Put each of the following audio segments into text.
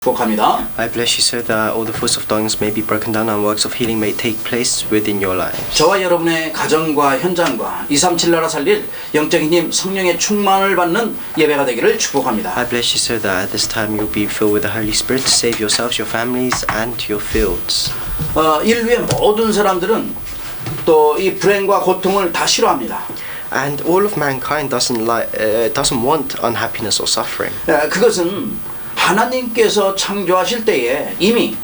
축복합니다. I bless you so that all the forces of darkness may be broken down and works of healing may take place within your lives. 저와 여러분의 가정과 현장과 237 나라 살릴 영적인 힘 성령의 충만을 받는 예배가 되기를 축복합니다. I bless you so that at this time you'll be filled with the Holy Spirit to save yourselves, your families, and your fields. 인류의 모든 사람들은 또 이 불행과 고통을 다 싫어합니다. And all of mankind doesn't want unhappiness or suffering. 그것은 하나님께서 창조하실 때에 이미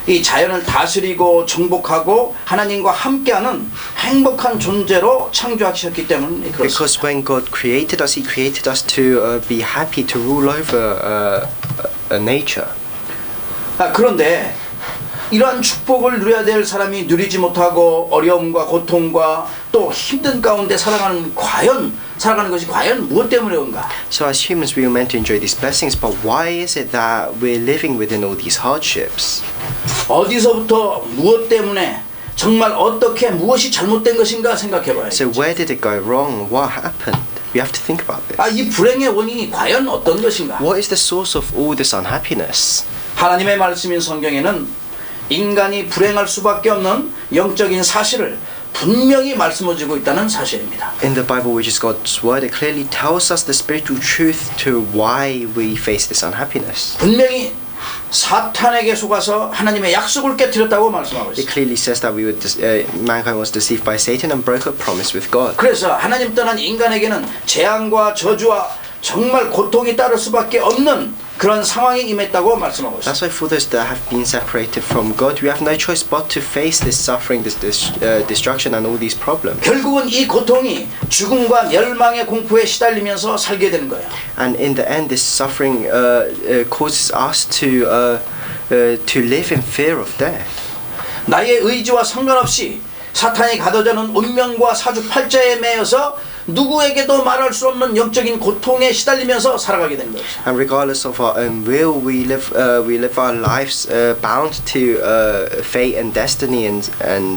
이 자연을 다스리고 정복하고 하나님과 함께하는 행복한 존재로 창조하셨기 때문에 그렇습니다. Because when God created us, He created us to be happy to rule over nature. 그런데 이러한 축복을 누려야 될 사람이 누리지 못하고 어려움과 고통과 또 힘든 가운데 살아가는 것이 과연 무엇 때문에 온가? So as humans we are meant to enjoy these blessings, but why is it that we're living within all these hardships? 어디서부터 무엇 때문에 정말 어떻게 무엇이 잘못된 것인가 생각해 봐야죠. So where did it go wrong? What happened? We have to think about this. 이 불행의 원인이 과연 어떤 것인가? What is the source of all this unhappiness? 하나님의 말씀인 성경에는 인간이 불행할 수밖에 없는 영적인 사실을 분명히 말씀해주고 있다는 사실입니다. In the Bible, which is God's word, it clearly tells us the spiritual truth to why we face this unhappiness. 분명히 사탄에게 속아서 하나님의 약속을 깨뜨렸다고 말씀하고 It 있습니다. clearly says that mankind was deceived by Satan and broke a promise with God. 그래서 하나님 떠난 인간에게는 재앙과 저주와 정말 고통이 따를 수밖에 없는 그런 상황이 임했다고 말씀하고 있습니다. That's why for those that have been separated from God, we have no choice but to face this suffering, this destruction, and all these problems. 결국은 이 고통이 죽음과 멸망의 공포에 시달리면서 살게 되는 거예요. And in the end, this suffering causes us to live in fear of death. 나의 의지와 상관없이 사탄이 가둬자는 운명과 사주팔자에 매여서 누구에게도 말할 수 없는 영적인 고통에 시달리면서 살아가게 되는 거죠. And regardless of our own will, we live our lives bound to fate and destiny and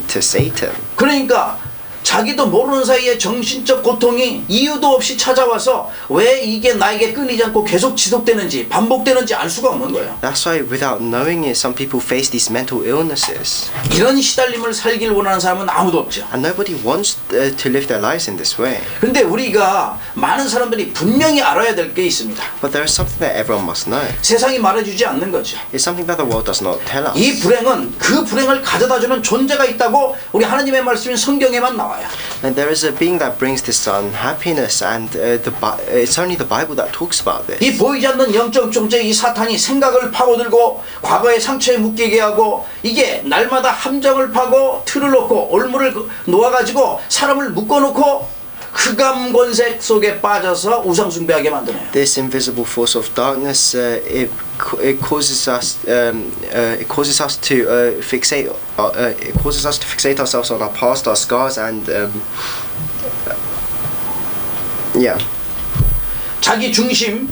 to Satan. 그러니까 자기도 모르는 사이에 정신적 고통이 이유도 없이 찾아와서 왜 이게 나에게 끊이지 않고 계속 지속되는지 반복되는지 알 수가 없는 거예요. That's why without knowing it, some people face these mental illnesses. 이런 시달림을 살길 원하는 사람은 아무도 없죠. And nobody wants to live their lives in this way. 근데 우리가 많은 사람들이 분명히 알아야 될 게 있습니다. But there is something that everyone must know. 세상이 말해주지 않는 거죠. It's something that the world does not tell us. 이 불행은 그 불행을 가져다주는 존재가 있다고 우리 하나님의 말씀인 성경에만 나와요. And there is a being that brings this unhappiness, and it's only the Bible that talks about this. 이 보이지 않는 영적 존재 이 사탄이 생각을 파고들고 과거의 상처에 묶이게 하고 이게 날마다 함정을 파고 틀을 놓고 올무를 놓아가지고 사람을 묶어놓고 흑암 권색 속에 빠져서 우상 숭배하게 만드네요. This invisible force of darkness, it causes us to fixate ourselves on our past, our scars, and 자기 중심,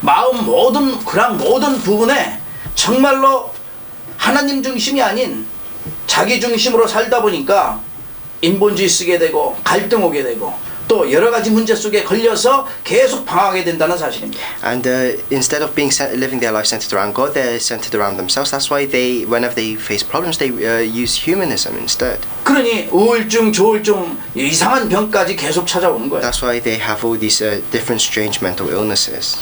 마음 그런 모든 부분에 정말로 하나님 중심이 아닌 자기 중심으로 살다 보니까 인본주의 쓰게 되고 갈등 오게 되고 또 여러 가지 문제 속에 걸려서 계속 방황하게 된다는 사실입니다. And instead of living their life centered around God, they're centered around themselves. That's why whenever they face problems, they use humanism instead. 그러니 우울증, 조울증, 이상한 병까지 계속 찾아오는 거예요. That's why they have all these different strange mental illnesses.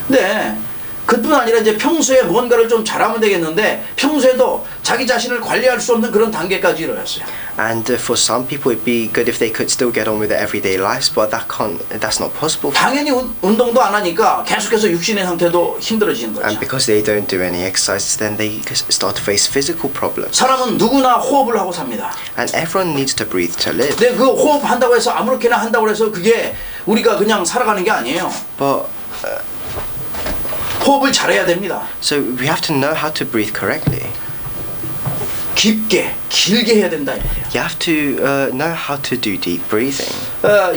네. 그뿐 아니라 이제 평소에 뭔가를 좀 잘하면 되겠는데 평소에도 자기 자신을 관리할 수 없는 그런 단계까지 이르렀어요. And for some people, it'd be good if they could still get on with their everyday lives, but that's not possible. 당연히 운동도 안 하니까 계속해서 육신의 상태도 힘들어지는 거죠. And because they don't do any exercises, then they start to face physical problems. 사람은 누구나 호흡을 하고 삽니다. And everyone needs to breathe to live. 근데 그 호흡 한다고 해서 아무렇게나 한다고 해서 그게 우리가 그냥 살아가는 게 아니에요. But 호흡을 잘해야 됩니다. so we have to know how to breathe correctly. 깊게, 길게 해야 된다. You have to know how to do deep breathing.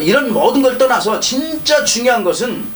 이런 모든 걸 떠나서 진짜 중요한 것은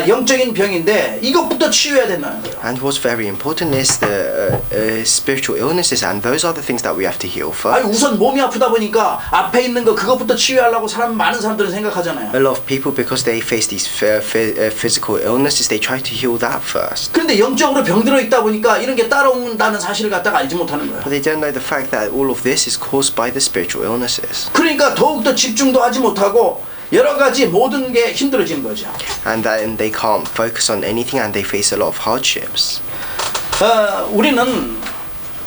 영적인 병인데 이것부터 치유해야 된다는 거예요. And what's very important is the spiritual illnesses, and those are the things that we have to heal 아니 first. 우선 몸이 아프다 보니까 앞에 있는 거 그것부터 치유하려고 많은 사람들은 생각하잖아요. A lot of people, because they face these physical illnesses, they try to heal that first. 그런데 영적으로 병들어 있다 보니까 이런 게 따라온다는 사실을 갖다가 알지 못하는 거예요. But they don't know the fact that all of this is caused by the spiritual illnesses. 그러니까 더욱더 집중도 하지 못하고 여러 가지 모든 게 힘들어지는 거죠. And then they can't focus on anything, and they face a lot of hardships. 우리는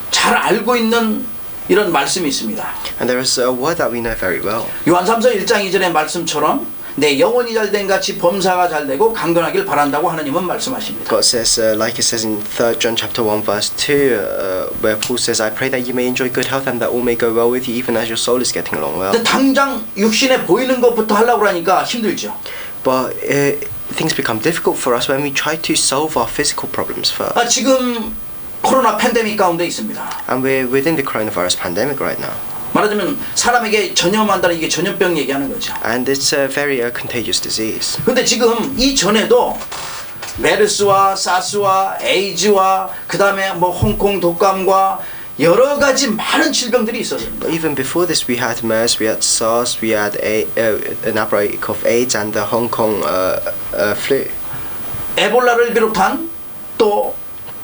잘 알고 있는 이런 말씀이 있습니다. And there is a word that we know very well. 요한삼서 1장 2절의 말씀처럼 내 영혼이 잘된 같이 범사가 잘되고 강건하길 바란다고 하나님은 말씀하십니다. God says, like it says in 3 John chapter 1 verse 2, where Paul says, I pray that you may enjoy good health and that all may go well with you, even as your soul is getting along well. 근데 당장 육신에 보이는 것부터 하려고 하니까 힘들죠. But things become difficult for us when we try to solve our physical problems first. 지금 코로나 팬데믹 가운데 있습니다. And we're within the coronavirus pandemic right now. 말하자면 사람에게 전염한다는 이게 전염병 얘기하는 거죠. And it's a very contagious disease. 근데 지금 이 전에도 메르스와 사스와 에이즈와 그 다음에 뭐 홍콩 독감과 여러 가지 많은 질병들이 있었습니다. But even before this, we had MERS, we had SARS, we had an outbreak of AIDS and the Hong Kong flu. 에볼라를 비롯한 또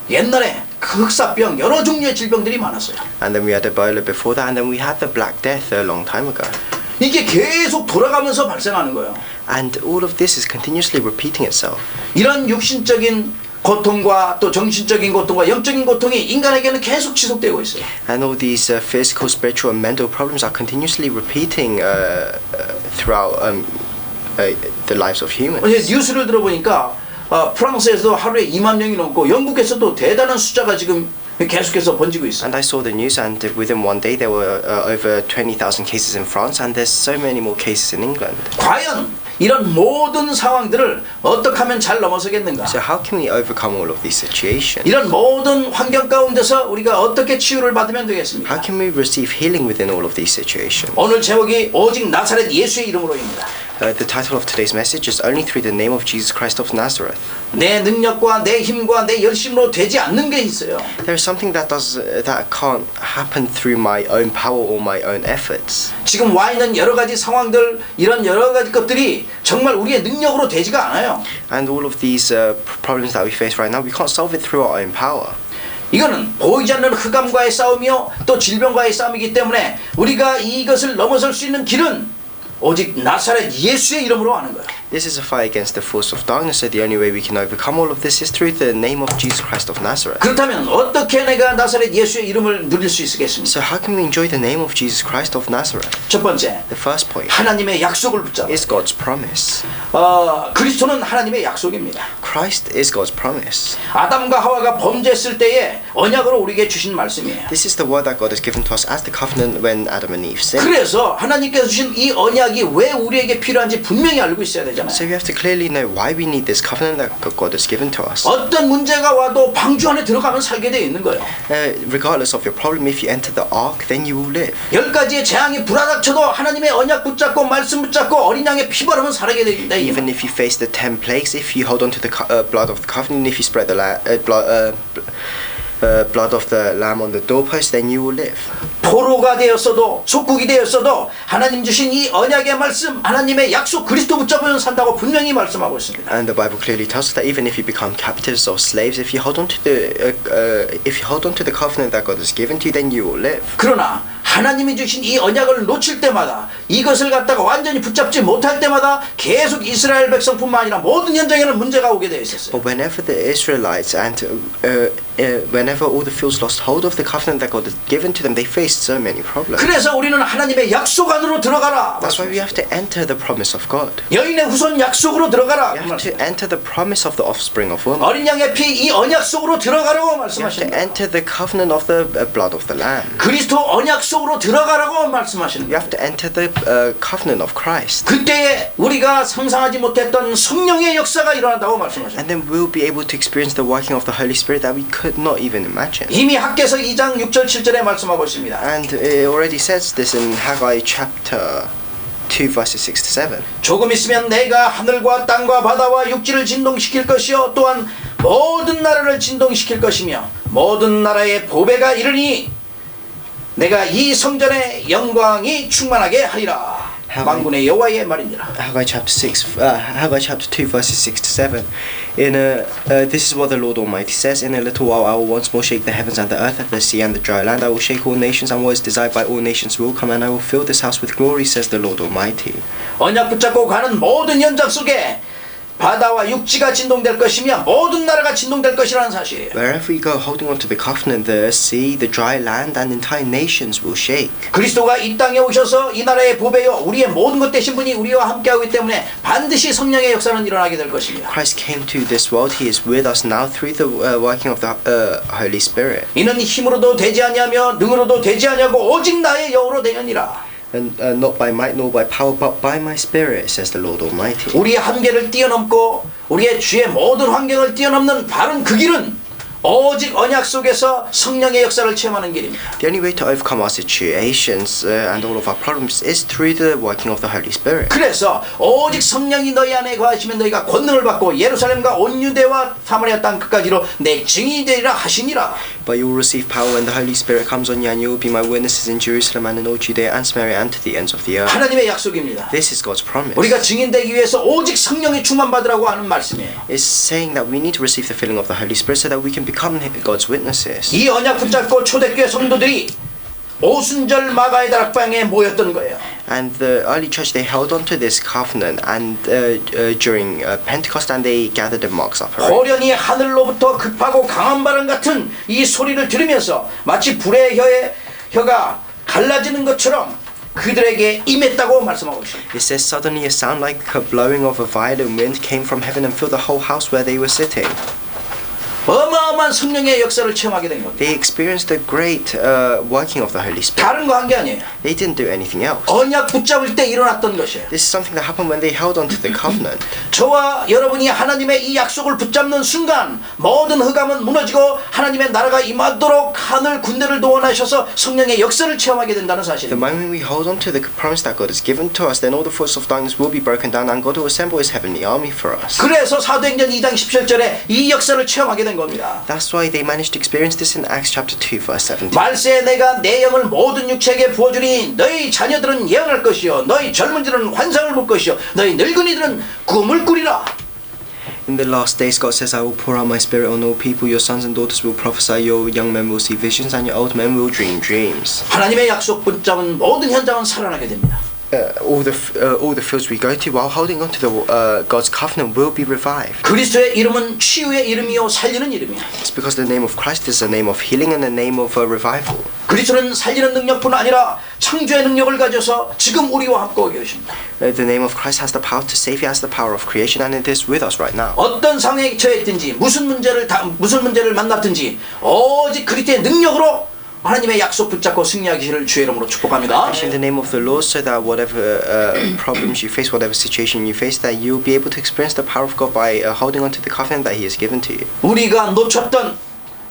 옛날에 흑사병 여러 종류의 질병들이 많았어요. And then we had Ebola before that, and then we had the Black Death a long time ago. 이게 계속 돌아가면서 발생하는 거예요. And all of this is continuously repeating itself. 이런 육신적인 고통과 또 정신적인 고통과 영적인 고통이 인간에게는 계속 지속되고 있어요. And all these physical, spiritual, and mental problems are continuously repeating throughout the lives of humans. 어제 뉴스를 들어보니까 프랑스에서도 하루에 2만 명이 넘고 영국에서도 대단한 숫자가 지금 계속해서 번지고 있어요. And I saw the news, and within one day there were over 20,000 cases in France, and there's so many more cases in England. 과연 이런 모든 상황들을 어떻게 하면 잘 넘어서겠는가? So how can we overcome all of these situations? 이런 모든 환경 가운데서 우리가 어떻게 치유를 받으면 되겠습니까? How can we receive healing within all of these situations? 오늘 제목이 오직 나사렛 예수의 이름으로입니다. The title of today's message is Only Through the Name of Jesus Christ of Nazareth. 내 능력과 내 힘과 내 열심으로 되지 않는 게 있어요. There is something that can't happen through my own power or my own efforts. 지금 와 있는 여러 가지 상황들, 이런 여러 가지 것들이 정말 우리의 능력으로 되지가 않아요. And all of these problems that we face right now, we can't solve it through our own power. 이거는 보이지 않는 흑암과의 싸움이요 또 질병과의 싸움이기 때문에 우리가 이것을 넘어설 수 있는 길은 오직 나사렛 예수의 이름으로 하는 거예요. This is a fight against the force of darkness, so the only way we can overcome all of this is through the name of Jesus Christ of Nazareth. 그렇다면 어떻게 내가 나사렛 예수의 이름을 누릴 수 있겠습니까? So how can we enjoy the name of Jesus Christ of Nazareth? 첫 번째, The first point 하나님의 약속을 붙잡아. is God's promise. 그리스도는 하나님의 약속입니다. Christ is God's promise. 아담과 하와가 범죄했을 때에 언약으로 우리에게 주신 말씀이에요. This is the word that God has given to us as the covenant when Adam and Eve sinned. 그래서 하나님께서 주신 이 언약이 왜 우리에게 필요한지 분명히 알고 있어야 되잖아요. So we have to clearly know why we need this covenant that God has given to us. 어떤 문제가 와도 방주 안에 들어가면 살게 되어 있는 거예요. Regardless of your problem, if you enter the ark, then you will live. 10가지의 재앙이 불어닥쳐도 하나님의 언약 붙잡고 말씀 붙잡고 어린 양의 피 바르면 살게 된다. Even if you face the 10 plagues, if you hold on to the blood of the covenant, if you spread the blood of the lamb on the doorpost, then you will live. 포로가 되었어도 속국이 되었어도 하나님 주신 이 언약의 말씀, 하나님의 약속 그리스도 붙잡으면 산다고 분명히 말씀하고 있습니다. And the Bible clearly tells us that even if you become captives or slaves, if you hold on to the covenant that God has given to you, then you will live. 그러나 하나님이 주신 이 언약을 놓칠 때마다 이것을 갖다가 완전히 붙잡지 못할 때마다 계속 이스라엘 백성뿐만 아니라 모든 현장에는 문제가 오게 되어 있었어요. But whenever the Israelites and whenever all the Phils lost hold of the covenant that God had given to them, they faced so many problems. 그래서 우리는 하나님의 약속 안으로 들어가라. That's why we have to enter the promise of God. 여인의 후손 약속으로 들어가라. We have to enter the promise of the offspring of woman. 어린 양의 피 이 언약 속으로 들어가라고 You have to 말씀하십니다. enter the covenant of the blood of the lamb. 그리스도 언약 속으로 들어가라고 말씀하시는 You 거예요. have to enter the covenant of Christ. 그때에 우리가 상상하지 못했던 성령의 역사가 일어난다고 말씀하십니다. And then we'll be able to experience the working of the Holy Spirit that we could not even imagine. 이미 학개서 2장 6절 7절에 말씀하고 있습니다. And it already says this in Haggai chapter 2 verses 6 to 7. 조금 있으면 내가 하늘과 땅과 바다와 육지를 진동시킬 것이요 또한 모든 나라를 진동시킬 것이며 모든 나라의 보배가 이르니 내가 이 성전의 영광이 충만하게 하리라. 만군의 여호와의 말이니라. Haggai chapter 2 verses 6 to 7. This is what the Lord Almighty says: In a little while I will once more shake the heavens and the earth and the sea and the dry land. I will shake all nations, and what is desired by all nations will come, and I will fill this house with glory, says the Lord Almighty. 언약 붙잡고 가는 모든 현장 속에 바다와 육지가 진동될 것이며 모든 나라가 진동될 것이라는 사실이에요. Wherever we go, holding on to the covenant, the sea, the dry land, and entire nations will shake. 그리스도가 이 땅에 오셔서 이 나라의 보배요 우리의 모든 것 되신 분이 우리와 함께하기 때문에 반드시 성령의 역사는 일어나게 될 것입니다. Christ came to this world. He is with us now through the working of the Holy Spirit. 이는 힘으로도 되지 아니하며 능으로도 되지 아니하고 오직 나의 영으로 되느니라. And not by might nor by power, but by my Spirit, says the Lord Almighty. 우리의 한계를 뛰어넘고 우리의 주의 모든 환경을 뛰어넘는 바른 그 길은 오직 언약 속에서 성령의 역사를 체험하는 길입니다. The only way to overcome our situations and all of our problems is through the working of the Holy Spirit. 그래서 오직 성령이 너희 안에 거하시면 너희가 권능을 받고 예루살렘과 온 유대와 사마리아 땅 끝까지로 내 증인이 되리라 하시니라. But you will receive power when the Holy Spirit comes on you, and you will be my witnesses in Jerusalem and in all Judea and Samaria and to the ends of the earth. 하나님의 약속입니다. This is God's promise. 우리가 증인되기 위해서 오직 성령의 충만 받으라고 하는 말씀이에요. It's saying that we need to receive the filling of the Holy Spirit so that we can become God's witnesses. 이 언약 붙잡고 초대교회 성도들이 오순절 마가의 다락방에 모였던 거예요. And the early church, they held on to this covenant and during Pentecost, and they gathered in Mark's Upper Room. 호련히 하늘로부터 급하고 강한 바람 같은 이 소리를 들으면서 마치 불의 혀가 갈라지는 것처럼 그들에게 임했다고 말씀하고 있습니다. It says suddenly a sound like a blowing of a violent wind came from heaven and filled the whole house where they were sitting. 어마어마한 성령의 역사를 체험하게 된 겁니다. They experienced the great working of the Holy Spirit. 다른 거 한 게 아니에요. They didn't do anything else. 언약 붙잡을 때 일어났던 것이에요. This is something that happened when they held on to the covenant. 저와 여러분이 하나님의 이 약속을 붙잡는 순간 모든 흑암은 무너지고 하나님의 나라가 임하도록 하늘 군대를 동원하셔서 성령의 역사를 체험하게 된다는 The 사실입니다. moment we hold on to the promise that God has given to us, then all the forces of darkness will be broken down, and God will assemble His heavenly army for us. 그래서 사도행전 2장 17절에 이 역사를 체험하게 된 겁니다. That's why they managed to experience this in Acts chapter 2 verse 17. 말세에 내가 내 영을 모든 육체에게 부어주니 너희 자녀들은 예언할 것이요 너희 젊은이들은 환상을 볼 것이요 너희 늙은이들은 꿈을 꾸리라. In the last days, God says, I will pour out my spirit on all people. Your sons and daughters will prophesy, your young men will see visions, and your old men will dream dreams. 하나님의 약속 붙잡은 모든 현장은 살아나게 됩니다. All the fields we go to while holding on to the God's covenant will be revived. 그리스도의 이름은 치유의 이름이요 살리는 이름이야. It's because the name of Christ is the name of healing and the name of revival. 그리스도는 살리는 능력뿐 아니라 창조의 능력을 가져서 지금 우리와 함께 계십니다. The name of Christ has the power to save. He has the power of creation, and it is with us right now. 어떤 상황에 처했든지 무슨 문제를 만났든지 오직 그리스도의 능력으로 하나님의 약속 붙잡고 승리하기를 주의 이름으로 축복합니다. In the name of the Lord, so that whatever problems you face, whatever situation you face, that you'll be able to experience the power of God by holding on to the covenant that He has given to you. 우리가 놓쳤던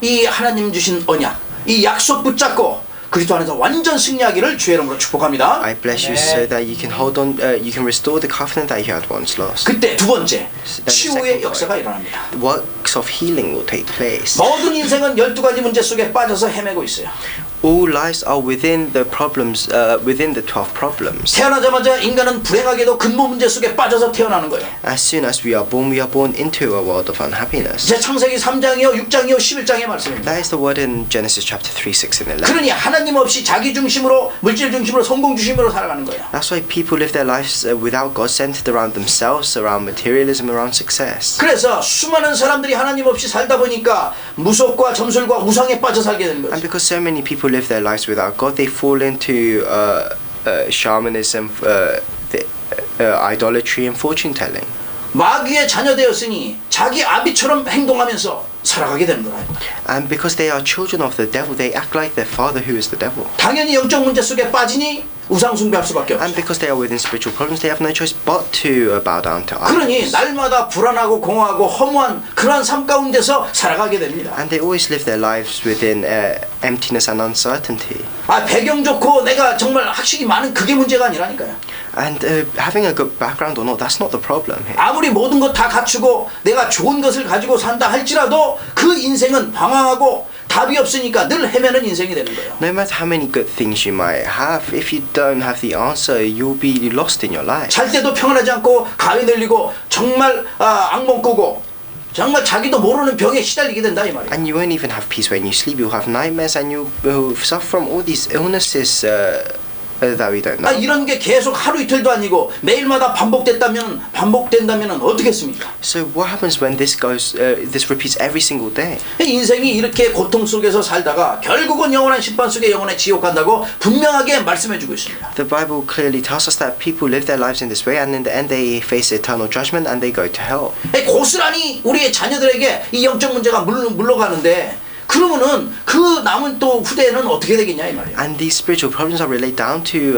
이 하나님 주신 언약, 이 약속 붙잡고 그리스도 안에서 완전 승리하기를 주의 이름으로 축복합니다. I bless you so that you can hold on, you can restore the covenant that you had once lost. 그때 두 번째 치유의 역사가 일어납니다. Works of healing will take place. 모든 인생은 12가지 문제 속에 빠져서 헤매고 있어요. All lives are within the problems, within the 12 problems. 태어나자마자 인간은 불행하게도 근본 문제 속에 빠져서 태어나는 거예요. As soon as we are born into a world of unhappiness. 제 창세기 3장이요, 6장이요, 11장의 말씀입니다. That is the word in Genesis chapter 3, 6, and 11. 그러니 하나님 없이 자기 중심으로, 물질 중심으로, 성공 중심으로 살아가는 거예요. That's why people live their lives without God, centered around themselves, around materialism, around success. 그래서 수많은 사람들이 하나님 없이 살다 보니까 무속과 점술과 우상에 빠져 살게 되는 거죠. And because so many people live their lives without God, they fall into shamanism, idolatry, and fortune telling. 마귀의 자녀 되었으니 자기 아비처럼 행동하면서 살아가게 되는 거예요. And because they are children of the devil, they act like their father, who is the devil. 당연히 영적 문제 속에 빠지니 우상 숭배할 수밖에 없어요. And because they are within spiritual problems, they have no choice but to bow down to 그러니 idols. 날마다 불안하고 공허하고 허무한 그러한 삶 가운데서 살아가게 됩니다. And they always live their lives within emptiness and uncertainty. 배경 좋고 내가 정말 학식이 많은 그게 문제가 아니라니까요. And having a good background or not, that's not the problem here. 아무리 모든 것 다 갖추고 내가 좋은 것을 가지고 산다 할지라도 그 인생은 방황하고 답이 없으니까 늘 헤매는 인생이 되는 거예요. No matter how many good things you might have, if you don't have the answer, you'll be lost in your life. 잘 때도 평안하지 않고 가위 늘리고 정말 악몽 꾸고 정말 자기도 모르는 병에 시달리게 된다 이 말이에요. And you won't even have peace when you sleep. You'll have nightmares and you'll suffer from all these illnesses that we don't know. 이런 게 계속 하루 이틀도 아니고 매일마다 반복된다면 어떻겠습니까? So what happens when this repeats every single day? 인생이 이렇게 고통 속에서 살다가 결국은 영원한 심판 속에 영원의 지옥 간다고 분명하게 말씀해주고 있습니다. The Bible clearly tells us that people live their lives in this way, and in the end they face eternal judgment and they go to hell. 고스란히 우리의 자녀들에게 이 영적 문제가 물러가는데 그러면은 그 남은 또 후대에는 어떻게 되겠냐 이 말이에요. And these spiritual problems are relayed down to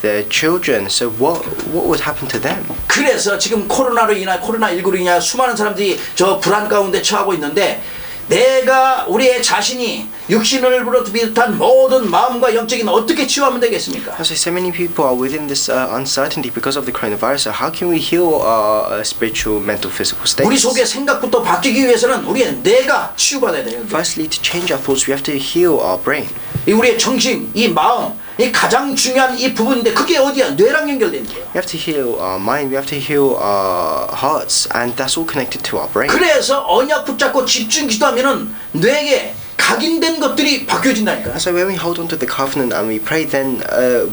their children. So what would happen to them? 그래서 지금 코로나19로 인하여 수많은 사람들이 저 불안 가운데 처하고 있는데 내가 우리의 자신이 육신을 비롯한 모든 마음과 영적인 어떻게 치유하면 되겠습니까? So many people are within this uncertainty because of the coronavirus. So how can we heal our spiritual, mental, physical states? 우리 속의 생각부터 바뀌기 위해서는 우리의 뇌가 치유받아야 돼요. Firstly, to change our thoughts, we have to heal our brain. 이 우리의 정신, 이 마음, 이 가장 중요한 이 부분인데 그게 어디야? 뇌랑 연결된 거예요. We have to heal our mind. We have to heal our hearts, and that's all connected to our brain. 그래서 언약 붙잡고 집중 기도하면은 뇌에 각인된 것들이 바뀌어진다니까요. So when we hold on to the covenant and we pray, then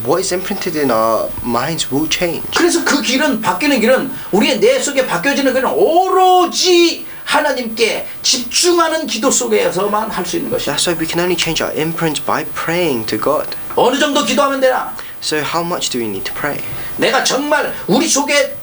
what is imprinted in our minds will change. 그래서 그 길은 바뀌는 길은 우리의 뇌 속에 바뀌어지는 길은 오로지 하나님께 집중하는 기도 속에서만 할 수 있는 것이다. That's why we can only change our imprint by praying to God. 어느 정도 기도하면 되나? So how much do we need to pray? 내가 정말 우리 속에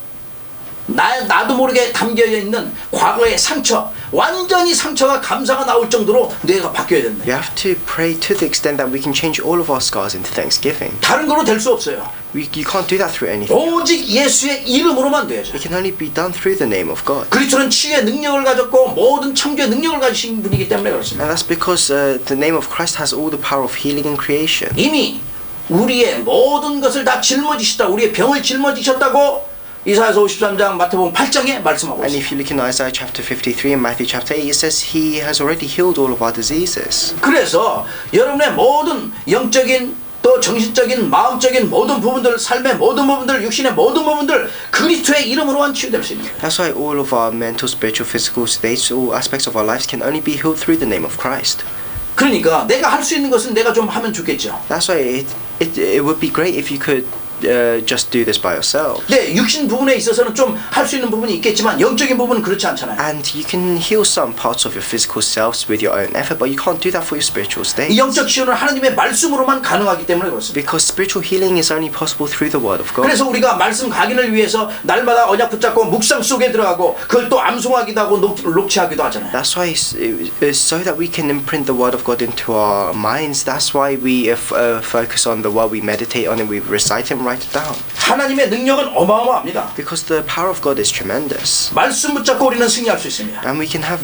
나도 모르게 담겨 있는 과거의 상처, 완전히 상처가 감사가 나올 정도로 뇌가 바뀌어야 된다. We have to pray to the extent that we can change all of our scars into thanksgiving. 다른 거로 될 수 없어요. You can't do that through anything. 오직 예수의 이름으로만 돼야죠. It can only be done through the name of God. 그리스도는 치유의 능력을 가졌고 모든 창조의 능력을 가지신 분이기 때문에 그렇습니다. And that's because the name of Christ has all the power of healing and creation. 이미 우리의 모든 것을 다 짊어지셨다. 우리의 병을 짊어지셨다고 이사야서 53장 마태복음 8장에 말씀하고 And 있습니다. if you look in Isaiah chapter 53 and Matthew chapter 8, it says He has already healed all of our diseases. 그래서 여러분의 모든 영적인 또 정신적인 마음적인 모든 부분들 삶의 모든 부분들 육신의 모든 부분들 그리스도의 이름으로만 치유될 수 있는 거예요. That's why all of our mental, spiritual, physical states, all aspects of our lives can only be healed through the name of Christ. 그러니까 내가 할 수 있는 것은 내가 좀 하면 좋겠죠. That's why it would be great if you could just do this by yourself. 네, 육신 부분에 있어서는 좀 할 수 있는 부분이 있겠지만 영적인 부분은 그렇지 않잖아요. And you can heal some parts of your physical selves with your own effort, but you can't do that for your spiritual state. 이 영적 치유는 하나님의 말씀으로만 가능하기 때문에 그렇습니다. Because spiritual healing is only possible through the word of God. 그래서 우리가 말씀 각인을 위해서 날마다 언약 붙잡고 묵상 속에 들어가고 그걸 또 암송하기도 하고 녹취하기도 하잖아요. That's why so that we can imprint the word of God into our minds. That's why we focus on the word, we meditate on it, we recite it and write it down. 하나님의 능력은 어마어마합니다. Because the power of God is tremendous. 말씀 붙잡고 우리는 승리할 수 있습니다. And we can have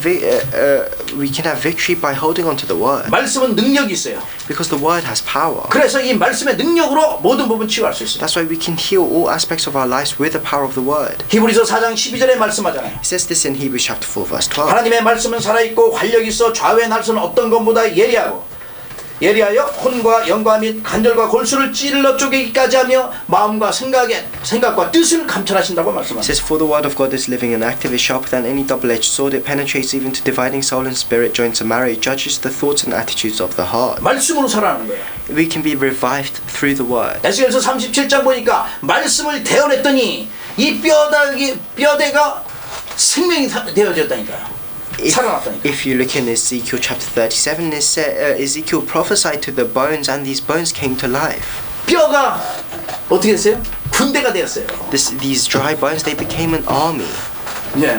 victory by holding on to the word. 말씀은 능력이 있어요. Because the word has power. 그래서 이 말씀의 능력으로 모든 부분 치유할 수 있습니다. That's why we can heal all aspects of our lives with the power of the word. 히브리서 4장 12절에 말씀하잖아요. It says this in Hebrews chapter 4 verse 12. 하나님의 말씀은 살아있고 활력이 있어 좌우의 날선 어떤 것보다 예리하여 혼과 영과 및 간절과 골수를 찔러 쪼개기까지 하며 마음과 생각과 뜻을 감찰하신다고 It 말씀하셨습니다. says, for the word of God is living and active, is sharper than any double-edged sword. It penetrates even to dividing soul and spirit, joints and marrow. It judges the thoughts and attitudes of the heart. 말씀으로 살아가는 거예요. We can be revived through the word. 에스겔서 37장 보니까 말씀을 대언했더니 이 뼈대가 생명이 되어졌다니까요. If you look in Ezekiel chapter 37, it said, Ezekiel prophesied to the bones, and these bones came to life. 뼈가 어떻게 됐어요? 군대가 되었어요. These dry bones, they became an army. 네.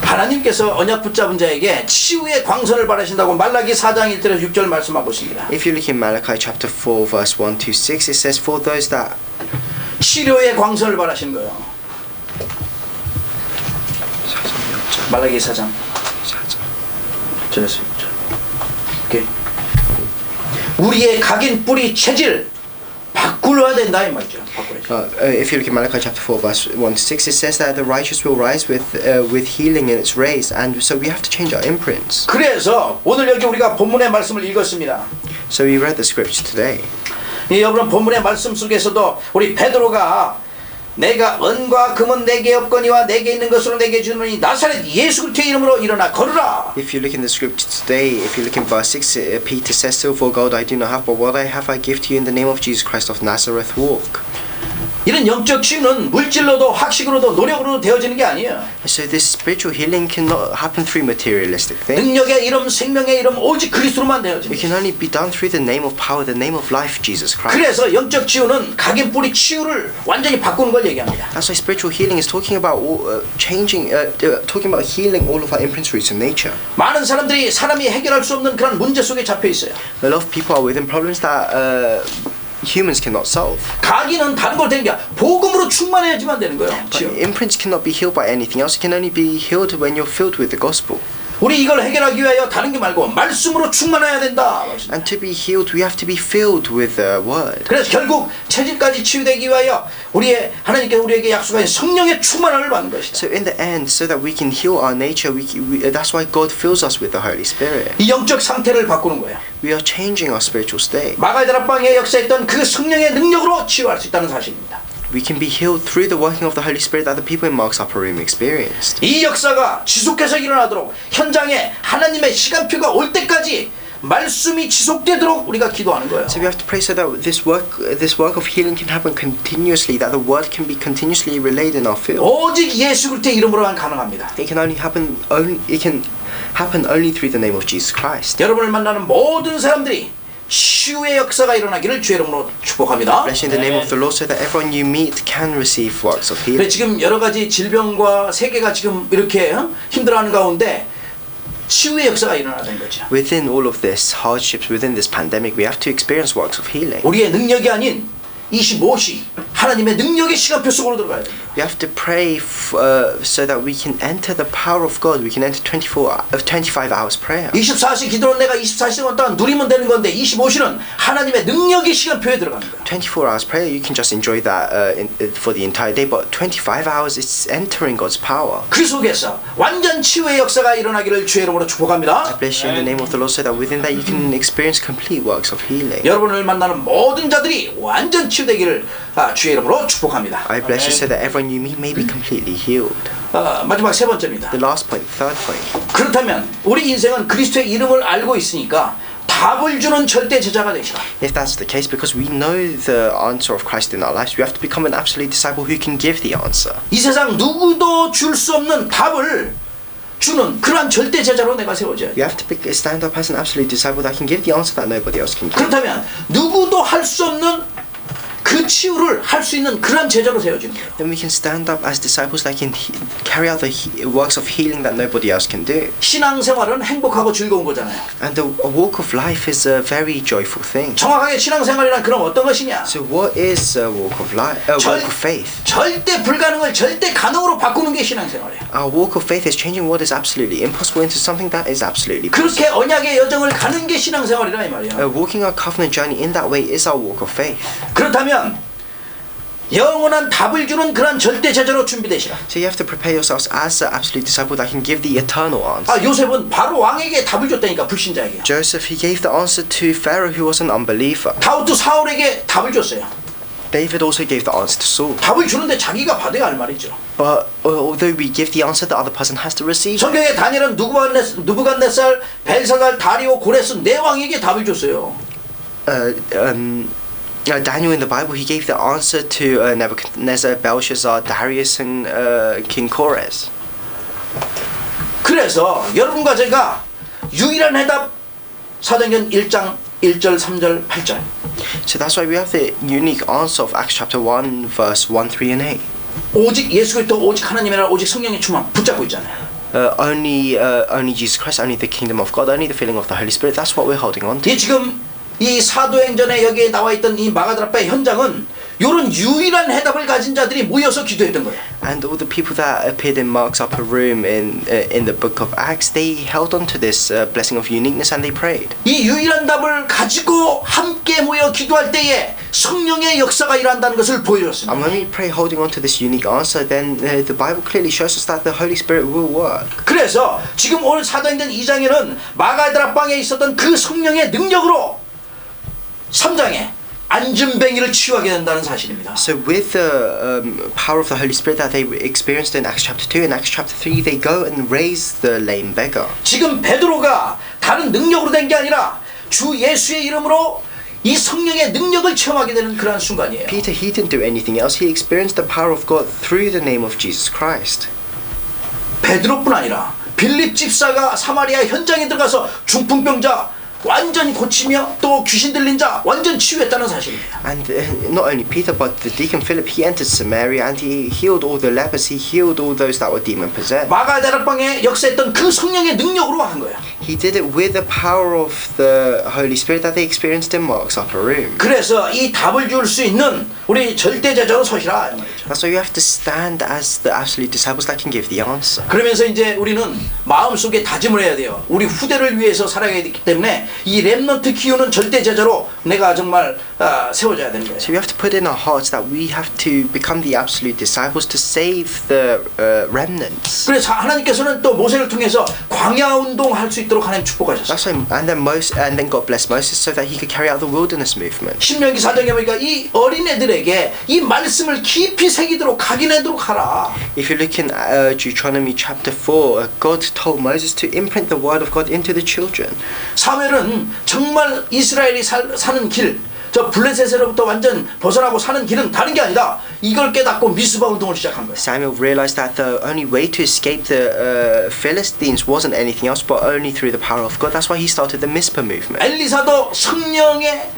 하나님께서 언약 붙잡은 자에게 치유의 광선을 바라신다고 말라기 4장 1절에서 6절 말씀하고 있습니다. If you look in Malachi chapter 4 verse 1 to 6, it says, for those that 치료의 광선을 바라신 거예요. 말라기 4장 1절에서 6절. 오케이. 우리의 각인 뿌리 체질 바꾸려야 된다 이 말이죠. 바꾸려야죠. If you look at Malachi chapter 4 verse 1 to 6, it says that the righteous will rise with healing in its rays, and so we have to change our imprints. 그래서 오늘 여기 우리가 본문의 말씀을 읽었습니다. So we read the scripture today. 이 여러분 본문의 말씀 속에서도 우리 베드로가 내가 은과 금은 내게 없거니와 내게 있는 것으로 내게 주노니 나사렛 예수 그리스도의 이름으로 일어나 걸으라. If you look in the scripture today, if you look in verse 6, Peter says, Silver or gold I do not have, but what I have I give to you in the name of Jesus Christ of Nazareth, walk. 이런 영적 치유는 물질로도 학식으로도 노력으로도 되어지는 게 아니에요. So this spiritual healing cannot happen through materialistic things. 능력의 이름, 생명의 이름 오직 그리스도로만 It 되어집니다. can only be done through the name of power, the name of life, Jesus Christ. 그래서 영적 치유는 각인 뿌리 치유를 완전히 바꾸는 걸 얘기합니다. That's why spiritual healing is talking about talking about healing all of our imprints roots of nature. 많은 사람들이 사람이 해결할 수 없는 그런 문제 속에 잡혀 있어요. A lot of people are within problems that humans cannot solve. 각인은 다른 걸 되는 게 아니라 복음으로 충만해야지만 되는 거예요. But 치유. imprints cannot be healed by anything else. It can only be healed when you're filled with the gospel. 우리 이걸 해결하기 위하여 다른 게 말고 말씀으로 충만해야 된다. And to be healed, we have to be filled with the word. 그래서 결국 체질까지 치유되기 위하여 우리의 하나님께서 우리에게 약속하신 성령의 충만함을 받는 것이다. So in the end, so that we can heal our nature, that's why God fills us with the Holy Spirit. 이 영적 상태를 바꾸는 거예요. We are changing our spiritual state. 마가다락방에 역사했던 그 성령의 능력으로 치유할 수 있다는 사실입니다. We can be healed through the working of the Holy Spirit that the people in Mark's upper room experienced. 이 역사가 지속해서 일어나도록 현장에 하나님의 시간표가 올 때까지 말씀이 지속되도록 우리가 기도하는 거예요. So we have to pray so that this work of healing can happen continuously, that the word can be continuously relayed in our field. 오직 예수 그리스도의 이름으로만 가능합니다. It can happen only through the name of Jesus Christ. 여러분을 만나는 모든 사람들이 치유의 역사가 일어나기를 주의 이름으로 축복합니다. Bless in the name of the Lord, so that everyone you meet can receive works of healing. 지금 여러 가지 질병과 세계가 지금 이렇게 힘들어하는 가운데 치유의 역사가 일어나는 거죠. Within all of this hardships, within this pandemic, we have to experience works of healing. 우리의 능력이 아닌 25시 하나님의 능력의 시간표 속으로 들어가야 됩니다. We have to pray so that we can enter the power of God. We can enter 25 hours prayer. 24시 기도는 내가 24시간 동안 누리면 되는 건데 25시는 하나님의 능력의 시간표에 들어가는 거예요. 24 hours prayer, you can just enjoy that for the entire day, but 25 hours it's entering God's power. 그 속에서 완전 치유의 역사가 일어나기를 주의 이름으로 축복합니다. I bless you in the name of the Lord, so that within that you can experience complete works of healing. 여러분을 만나는 모든 자들이 완전 치유되기를 주의 이름으로 축복합니다. I bless you so that everyone you meet may be completely healed. 마지막 세 번째입니다. The last point, third point. 그렇다면 우리 인생은 그리스도의 이름을 알고 있으니까 답을 주는 절대 제자가 되시라. If that's the case, because we know the answer of Christ in our lives, we have to become an absolute disciple who can give the answer. 이 세상 누구도 줄 수 없는 답을 주는 그러한 절대 제자로 내가 세워져야 돼. We have to stand up as an absolute disciple that can give the answer that nobody else can give. 그렇다면 누구도 할 수 없는 그 치유를 할 수 있는 그런 제자로 세워지는 거예요. Then we can stand up as disciples that can carry out the works of healing that nobody else can do. 신앙생활은 행복하고 즐거운 거잖아요. And the walk of life is a very joyful thing. 정확하게 신앙생활이란 그럼 어떤 것이냐? So what is a walk of life? A walk of faith. 절대 불가능을 절대 가능으로 바꾸는 게 신앙생활이에요. Our walk of faith is changing what is absolutely impossible into something that is absolutely 그렇게 possible. 언약의 여정을 가는 게 신앙생활이라 이 말이에요. Walking our covenant journey in that way is our walk of faith. 그렇다면 영원한 답을 주는 그런 절대 제자로 준비되시라. So you have to prepare yourselves as an absolute disciple that can give the eternal answer. 요셉은 바로 왕에게 답을 줬다니까 불신자에게. Joseph, he gave the answer to Pharaoh, who was an unbeliever. 다윗도 사울에게 답을 줬어요. David also gave the answer to Saul. 답을 주는데 자기가 받아야 할 말이죠. But although we give the answer, the other person has to receive. 성경에 다니엘은 누부갓네살, 벨사살, 다리오, 고레스 네 왕에게 답을 줬어요. Daniel in the Bible, he gave the answer to Nebuchadnezzar, Belshazzar, Darius, and King Kores. 그래서 여러분과 제가 유일한 해답 사도행전 1장 1절, 3절, 8절. So that's why we have the unique answer of Acts chapter 1, verse 1, 3, and 8. 오직 예수 그리스도, 오직 하나님의 나라, 오직 성령의 충만 붙잡고 있잖아요. Only Jesus Christ, only the kingdom of God, only the filling of the Holy Spirit. That's what we're holding on to. 이 지금 이 사도행전에 여기에 나와 있던 이 마가다락바의 현장은 이런 유일한 해답을 가진 자들이 모여서 기도했던 거예요. And all the people that appeared in Mark's upper room in the book of Acts, they held on to this blessing of uniqueness and they prayed. 이 유일한 답을 가지고 함께 모여 기도할 때에 성령의 역사가 일한다는 것을 보여줬습니다. And when we pray holding on to this unique answer, then the Bible clearly shows us that the Holy Spirit will work. 그래서 지금 오늘 사도행전 2장에는 마가다락방에 있었던 그 성령의 능력으로 3장에 안진뱅이를 치유하게 된다는 사실입니다. So with the power of the Holy Spirit that they experienced in Acts chapter 2 and Acts chapter 3, they go and raise the lame beggar. 지금 베드로가 다른 능력으로 된 게 아니라 주 예수의 이름으로 이 성령의 능력을 체험하게 되는 그러한 순간이에요. Peter, he didn't do anything else. He experienced the power of God through the name of Jesus Christ. 베드로뿐 아니라 빌립 집사가 사마리아 현장에 들어가서 중풍병자 완전히 고치며 또 귀신 들린 자 완전 치유했다는 사실입니다. And not only Peter, but the deacon Philip, he entered Samaria and he healed all the lepers. He healed all those that were demon possessed. 마가다락방에 역사했던 그 성령의 능력으로 한 거예요. He did it with the power of the Holy Spirit that they experienced in Mark's upper room. 그래서 이 답을 줄 수 있는 우리 절대 제자로 서시라. That's why you have to stand as the absolute disciples that can give the answer. 그러면서 이제 우리는 마음속에 다짐을 해야 돼요. 우리 후대를 위해서 살아가야 되기 때문에 이 렘넌트 키우는 절대 제자로 내가 정말 세워져야 되는 거예요. So we have to put in our hearts that we have to become the absolute disciples to save the remnants. 그래서 하나님께서는 또 모세를 통해서 광야 운동할 수 있도록 하나님 축복하셨어요. That's why, and then God blessed Moses so that he could carry out the wilderness movement. 신명기 4장에 보니까 이 어린애들에게 이 말씀을 깊이 새기도록 각인하도록 하라. If you look in Deuteronomy chapter 4, God told Moses to imprint the word of God into the children. 사무엘은 정말 이스라엘이 사는 길, 저 블레셋으로부터 완전 벗어나고 사는 길은 다른 게 아니다. 이걸 깨닫고 미스바 운동을 시작한 거예요. Samuel realized that the only way to escape the Philistines wasn't anything else but only through the power of God. That's why he started the Mizpah movement. 엘리사도 성령의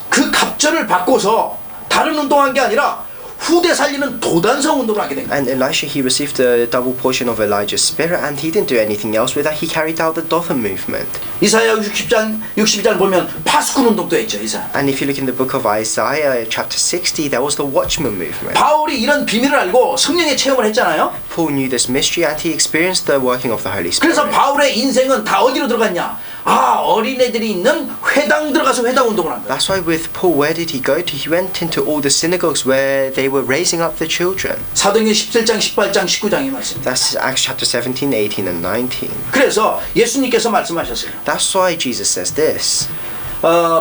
그 갑절을 받고서 다른 운동한 게 아니라 후대 살리는 도단성 운동을 하게 된 거예요. And Elisha, he received the double portion of Elijah's spirit, and he didn't do anything else with that. He carried out the Dothan movement. 이사야 62장 보면 파수꾼 운동도 했죠. 이사야. And if you look in the book of Isaiah, chapter 60, there was the Watchman movement. 바울이 이런 비밀을 알고 성령의 체험을 했잖아요. Paul knew this mystery, and he experienced the working of the Holy Spirit. 그래서 바울의 인생은 다 어디로 들어갔냐? 어린애들이 있는 회당 들어가서 회당 운동을 한 거예요. That's why with Paul, where did he go to? He went into all the synagogues where they were raising up the children. 사도행전 17장, 18장, 19장의 말씀입니다. That's Acts chapter 17, 18, and 19. 그래서 예수님께서 말씀하셨어요. That's why Jesus says this.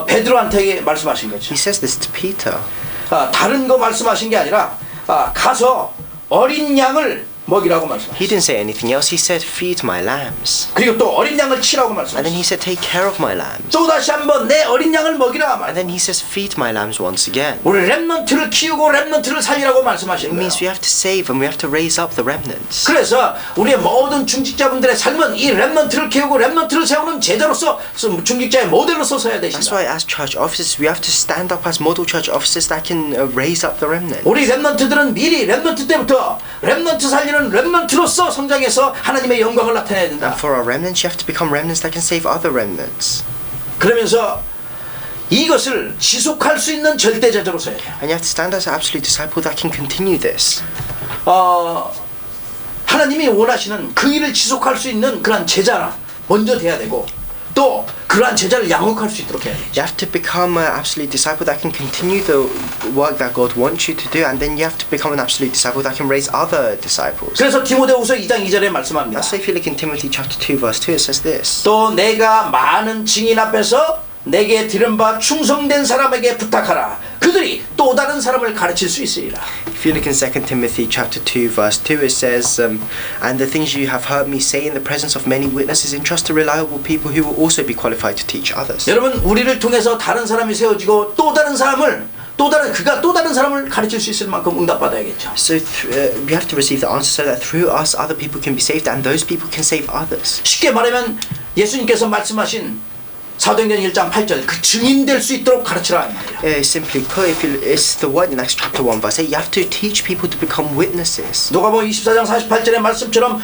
베드로한테 말씀하신 거죠. He says this to Peter. 다른 거 말씀하신 게 아니라 가서 어린 양을 먹이라고 말씀하셨어요. He didn't say anything else. He said, feed my lambs. 그리고 또 어린 양을 치라고 And then 말씀하셨어요. he said, take care of my lambs. 또 다시 한번 내 어린 양을 먹이라 And 말. then he says, feed my lambs once again. 우리 렘넌트를 키우고 렘넌트를 살리라고 It 말씀하시는 거예요. means we have to save and we have to raise up the remnants. 그래서 우리의 모든 중직자분들의 삶은 이 렘넌트를 키우고 렘넌트를 세우는 제자로서 중직자의 모델로서 서야 That's 되신다. why as church officers, we have to stand up as model church officers that can raise up the remnant. 우리 렘넌트들은 미리 렘넌트 때부터 렘넌트 살리는 렘넌트로서 성장해서 하나님의 영광을 나타내야 된다. And for our remnants, you have to become remnants that can save other remnants. 그러면서 이것을 지속할 수 있는 절대제자로 서야 돼요. And you have to stand as an absolute disciple that can continue this. 하나님이 원하시는 그 일을 지속할 수 있는 그런 제자라 먼저 돼야 되고 또 그러한 제자를 양육할 수 있도록 해야 돼요. You have to become an absolute disciple that can continue the work that God wants you to do, and then you have to become an absolute disciple that can raise other disciples. 그래서 디모데후서 2장 2절에 말씀합니다. So if you look in Timothy chapter 2 verse 2, it says this. 또 내가 많은 증인 앞에서 내게 들은 바 충성된 사람에게 부탁하라. 그들이 또 다른 사람을 가르칠 수 있으리라. If you look in 2 Timothy chapter 2 verse 2, it says, and the things you have heard me say in the presence of many witnesses, entrust to reliable people who will also be qualified to teach others. 여러분 우리를 통해서 다른 사람이 세워지고 또 다른 사람을 그가 또 다른 사람을 가르칠 수 있을 만큼 응답받아야겠죠. So we have to receive the answer so that through us other people can be saved and those people can save others. 쉽게 말하면 예수님께서 말씀하신 사도행전 1장 8절 그 증인 될 수 있도록 가르치라 이 말이야. Simply put, it's the word in Acts chapter 1 verse 8. You have to teach people to become witnesses. 누가복음 24장 48절의 말씀처럼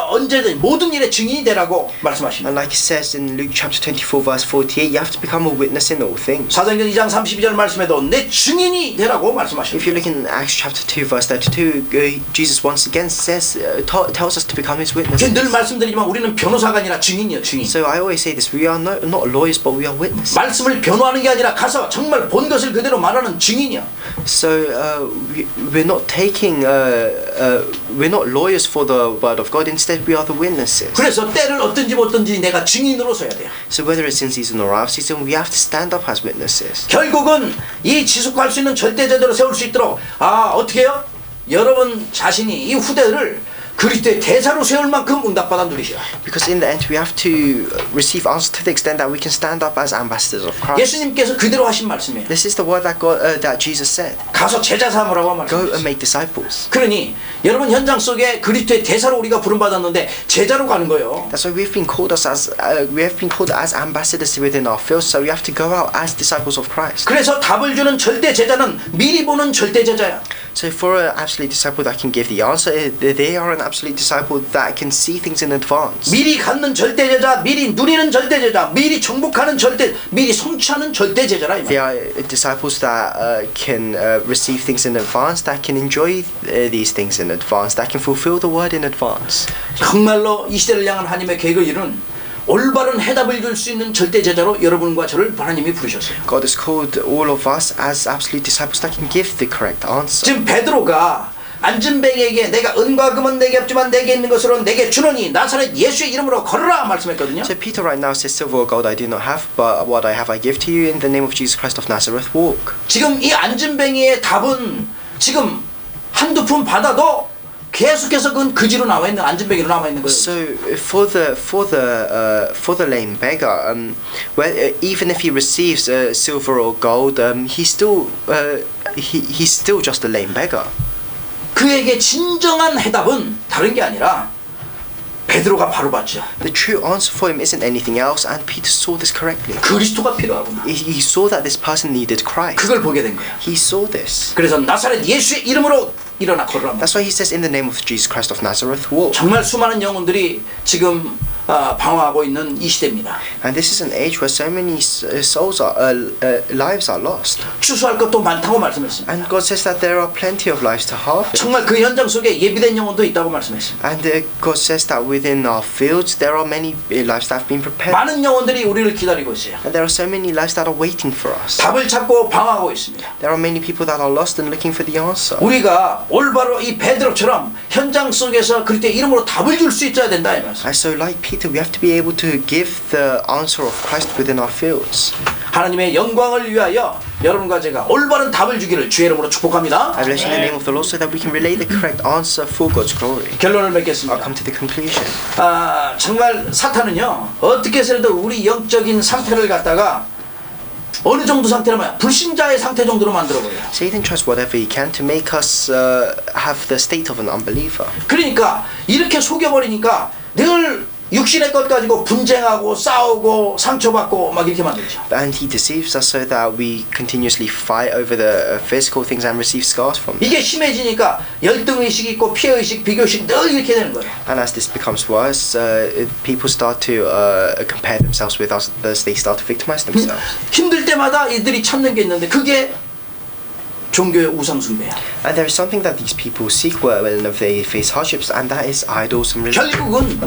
언제든 모든 일에 증인이 되라고 말씀하십니다. And like it says in Luke chapter 24 verse 48, you have to become a witness in all things. 사도행전 2장 32절 말씀에도 내 증인이 되라고 말씀하십니다. If you look in Acts chapter 2 verse 32, Jesus once again says, tells us to become his witnesses. 늘 말씀드리지만 우리는 변호사가 아니라 증인이요 증인. So I always say this, we are not lawyers, but we are witnesses. 말씀을 변호하는 게 아니라 가서 정말 본 것을 그대로 말하는 증인이야. So we're not taking, we're not lawyers for the word of God. Instead, we are the witnesses. 그래서 때를 얻든지 못든지 내가 증인으로 서야 돼요. So whether it's in season or out of season, we have to stand up as witnesses. 결국은 이 지속할 수 있는 절대제도를 세울 수 있도록 어떻게 해요? 여러분 자신이 이 후대를 그리스도의 대사로 세울 만큼 응답받아 누리셔. Because in the end, we have to receive answers to the extent that we can stand up as ambassadors of Christ. 예수님께서 그대로 하신 말씀이에요. This is the word that God, that Jesus said. 가서 제자 삼으라고 Go 말씀하셨어요. and make disciples. 그러니 여러분 현장 속에 그리스도의 대사로 우리가 부름받았는데 제자로 가는 거예요. That's why we've been called we have been called as ambassadors within our field. So we have to go out as disciples of Christ. 그래서 답을 주는 절대 제자는 미리 보는 절대 제자야. So for an absolute disciple that can give the answer, they are an absolute disciple that can see things in advance. 미리 갖는 절대 제자, 미리 누리는 절대 제자, 미리 정복하는 절대, 미리 성취하는 절대 제자라 이 They 말. are disciples that can receive things in advance, that can enjoy these things in advance, that can fulfill the word in advance. 정말로 이 시대를 향한 하나님의 계획을 이룬 올바른 해답을 줄 수 있는 절대 제자로 여러분과 저를 하나님이 부르셨어요. God has called all of us as absolute disciples that can give the correct answer. 지금 베드로가 안전뱅이에게 내가 은과 금은 내게 없지만 내게 있는 것으로 내게 주노니 나사렛 예수의 이름으로 걸으라 말씀했거든요. So Peter right now says, silver or gold I do not have, but what I have I give to you. In the name of Jesus Christ of Nazareth, walk. 지금 이 안전뱅이의 답은 지금 한두 푼 받아도 계속해서 그건 그지로 나와 있는 안전뱅이로 남아 있는 거예요. So for the lame beggar, even if he receives silver or gold, he's still just a lame beggar. 그에게 진정한 해답은 다른 게 아니라 베드로가 바로 봤죠. The true answer for him isn't anything else, and Peter saw this correctly. 그리스도가 필요하구나. He saw that this person needed Christ. 그걸 보게 된 거야. He saw this. 그래서 나사렛 예수의 이름으로 일어나 걸으라. That's why he says, in the name of Jesus Christ of Nazareth, walk. 정말 수많은 영혼들이 지금 방황하고 있는 이 시대입니다. And this is an age where so many souls lives are lost. 추수할 것도 많다고 말씀했습니다. And God says that there are plenty of lives to harvest. 정말 그 현장 속에 예비된 영혼도 있다고 말씀했습니다. And God says that within our fields there are many lives that have been prepared. 많은 영혼들이 우리를 기다리고 있어요. And there are so many lives that are waiting for us. 답을 찾고 방황하고 있습니다. There are many people that are lost and looking for the answer. 우리가 올바로 이 베드로처럼 현장 속에서 그리스도의 이름으로 답을 줄 수 있어야 된다 이 말씀. And so like Peter, we have to be able to give the answer of Christ within our fields. 하나님의 영광을 위하여 여러분과 제가 올바른 답을 주기를 주의 이름으로 축복합니다. I bless you in the name of the Lord so that we can relay the correct answer for God's glory. I'll 결론을 맺겠습니다. come to the conclusion. 정말 사탄은요 어떻게 해서라도 우리 영적인 상태를 갖다가 어느 정도 상태라면 불신자의 상태 정도로 만들어버려요. Satan tries whatever he can to make us have the state of an unbeliever. 그러니까 이렇게 속여버리니까 늘 육신의 것 가지고 분쟁하고 싸우고 상처받고 막 이렇게 만들죠. And he deceives us so that we continuously fight over the physical things and receive scars from it. 이게 심해지니까 열등의식 있고 피해의식, 비교의식 늘 이렇게 되는 거예요. And as this becomes worse, people start to compare themselves with us, thus they start to victimize themselves. 힘들 때마다 이들이 찾는 게 있는데 그게 종교의 우상숭배야. And there is something that these people seek whenever they face hardships, and that is idols and religion. 결국은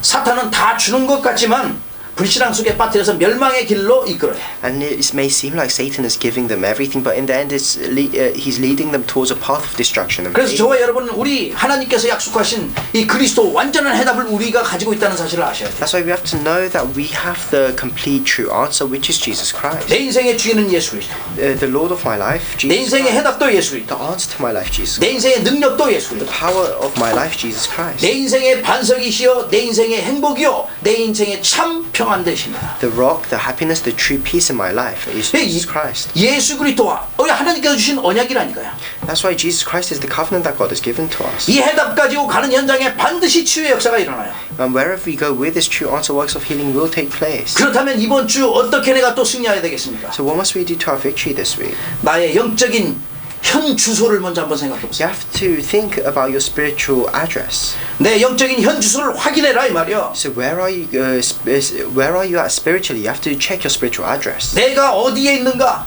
사탄은 다 주는 것 같지만 불신앙 속에 빠뜨려서 멸망의 길로 이끌어요. And it may seem like Satan is giving them everything, but in the end, he's leading them towards a path of destruction and 그래서 fate. 저와 여러분은 우리 하나님께서 약속하신 이 그리스도 완전한 해답을 우리가 가지고 있다는 사실을 아셔야 돼요. That's why we have to know that we have the complete true answer, which is Jesus Christ. 내 인생의 주인은 예수 그리스도. The Lord of my life, 내 Jesus 인생의 Christ. 해답도 예수 그리스도. The answer to my life, Jesus. 내 인생의 능력도 예수 The 그리스도. power of my life, Jesus Christ. 내 인생의 반석이시여 내 인생의 행복이요 내 인생의 참 평안 되십니다. The rock, the happiness, the true peace in my life is Jesus Christ. 예수 그리스도와 하나님께서 주신 언약이라니까요. That's why Jesus Christ is the covenant that God has given to us. 이 해답 가지고 가는 현장에 반드시 치유의 역사가 일어나요. And wherever we go with this true answer, works of healing will take place. 그렇다면 이번 주 어떻게 내가 또 승리해야 되겠습니까? So what must we do to our victory this week? 나의 영적인 현 주소를 먼저 한번 생각해 You 보세요. have to think about your spiritual address. 내 영적인 현 주소를 확인해라 이 말이요. So where are you at spiritually? You have to check your spiritual address. 내가 어디에 있는가?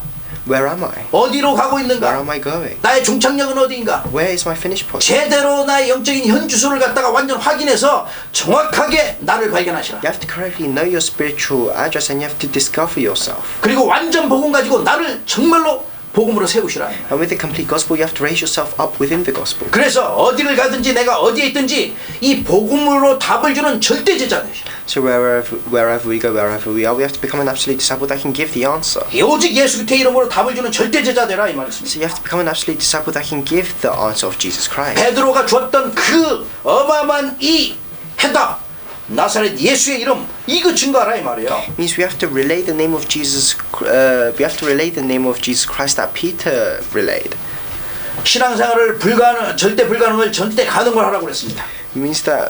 Where am I? 어디로 가고 Where 있는가? am I going? 나의 종착역은 어디인가? Where is my finish point? 제대로 나의 영적인 현주소를 갖다가 완전 확인해서 정확하게 나를 발견하시라. You have to correctly know your spiritual address and you have to discover yourself. 그리고 완전 복음 가지고 나를 정말로 복음으로 세우시라. And with the complete gospel, you have to raise yourself up within the gospel. 그래서 어디를 가든지 내가 어디에 있든지 이 복음으로 답을 주는 절대 제자 되시라. So wherever we go, wherever we are, we have to become an absolute disciple that can give the answer. 오직 예수 그리스도의 이름으로 답을 주는 절대 제자 되라 이 말씀입니다. So you have to become an absolute disciple that can give the answer of Jesus Christ. 베드로가 주었던 그 어마어마한 이 해답 나사렛 예수의 이름 이거 증거하라 이 말이에요. Means we have to relay the name of Jesus. We have to relay the name of Jesus Christ that Peter relayed. 신앙생활을 절대 불가능을 절대 가능을 하라고 그랬습니다. It means that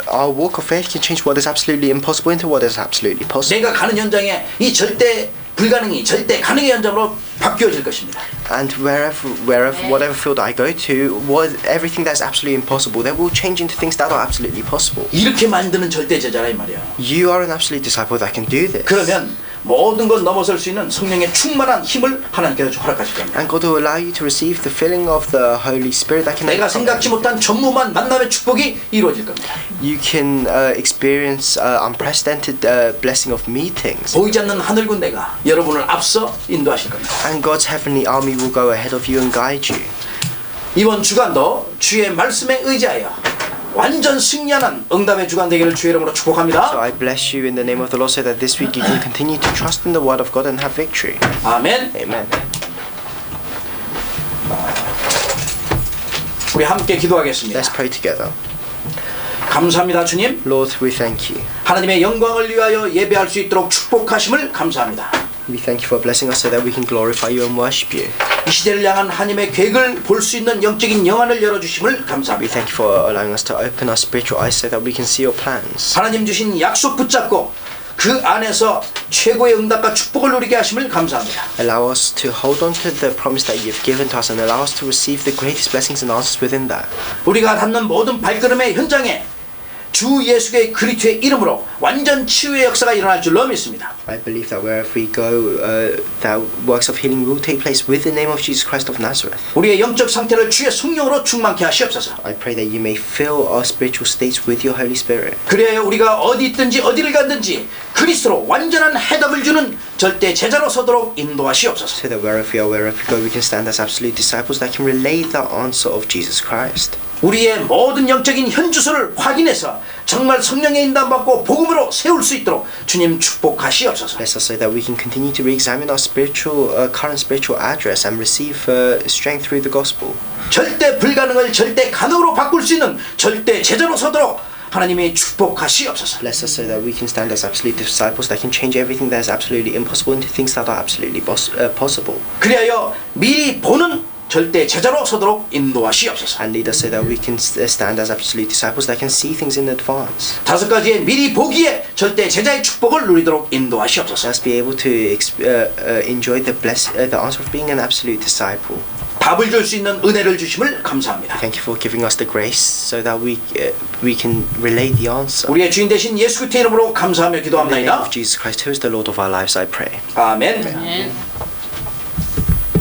our walk of faith can change what is absolutely impossible into what is absolutely possible. 내가 가는 현장에 이 절대 불가능이 절대 가능의 현장으로 바뀌어질 것입니다. And whatever field I go to, everything that's absolutely impossible, that will change into things that are absolutely possible. 이렇게 만드는 절대 제자라 이 말이야. You are an absolute disciple that can do this. 그러면 모든 것 넘어설 수 있는 성령의 충만한 힘을 하나님께서 허락하실 겁니다. And God will allow you to receive the filling of the Holy Spirit that can. 내가 생각지 못한 전무한 만남의 축복이 이루어질 겁니다. You can experience unprecedented blessing of meetings. 보이지 않는 하늘 군대가 여러분을 앞서 인도하실 겁니다. And God's heavenly army will go ahead of you and guide you. 이번 주간도 주의 말씀에 의지하여 완전 승리하는 응답의 주간 되기를 주의 이름으로 So 축복합니다. I bless you in the name of the Lord, so that this week you can continue to trust in the word of God and have victory. 아멘. Amen. 우리 함께 기도하겠습니다. Let's pray together. 감사합니다, 주님. Lord, we thank you. 하나님의 영광을 위하여 예배할 수 있도록 축복하심을 감사합니다. We thank you for blessing us so that we can glorify you and worship you. 이 시대를 향한 하나님의 계획을 볼 수 있는 영적인 영안을 열어주심을 We 감사합니다. thank you for allowing us to open our spiritual eyes so that we can see your plans. 하나님 주신 약속 붙잡고 그 안에서 최고의 응답과 축복을 누리게 하심을 감사합니다. Allow us to hold on to the promise that you've given to us and allow us to receive the greatest blessings and answers within that. 우리가 닿는 모든 발걸음의 현장에 주 예수의 그리스도의 이름으로 완전 치유의 역사가 일어날 줄로 믿습니다. I believe that wherever we go, that works of healing will take place with the name of Jesus Christ of Nazareth. 우리의 영적 상태를 주의 성령으로 충만케 하시옵소서. I pray that you may fill our spiritual states with your Holy Spirit. 그래야 우리가 어디 있든지 어디를 가든지 그리스도로 완전한 해답을 주는 절대 제자로 서도록 인도하시옵소서. So that wherever we go, we can stand as absolute disciples that can relay the answer of Jesus Christ. 우리의 모든 영적인 현주소를 확인해서 정말 성령의 인도받고 복음으로 세울 수 있도록 주님 축복하시옵소서. Bless us so that we can continue to re-examine our current spiritual address and receive strength through the gospel. 절대 불가능을 절대 가능으로 바꿀 수 있는 절대 제자로 서도록 하나님이 축복하시옵소서. Bless us so that we can stand as absolute disciples that can change everything that is absolutely impossible into things that are absolutely possible. 그리하여 미리 보는 절대 제자로 서도록 인도하시옵소서. And lead us so that we can stand as absolute disciples that can see things in advance. 다섯 가지의 미리 보기에 절대 제자의 축복을 누리도록 인도하시옵소서. Let us be able to enjoy the answer of being an absolute disciple. 답을 줄 수 있는 은혜를 주심을 감사합니다. Thank you for giving us the grace so that we can relay the answer. 우리의 주인 되신 예수 그리스도의 이름으로 감사하며 In the name 기도합니다. of Jesus Christ, who is the Lord of our lives, I pray. 아멘. 아멘.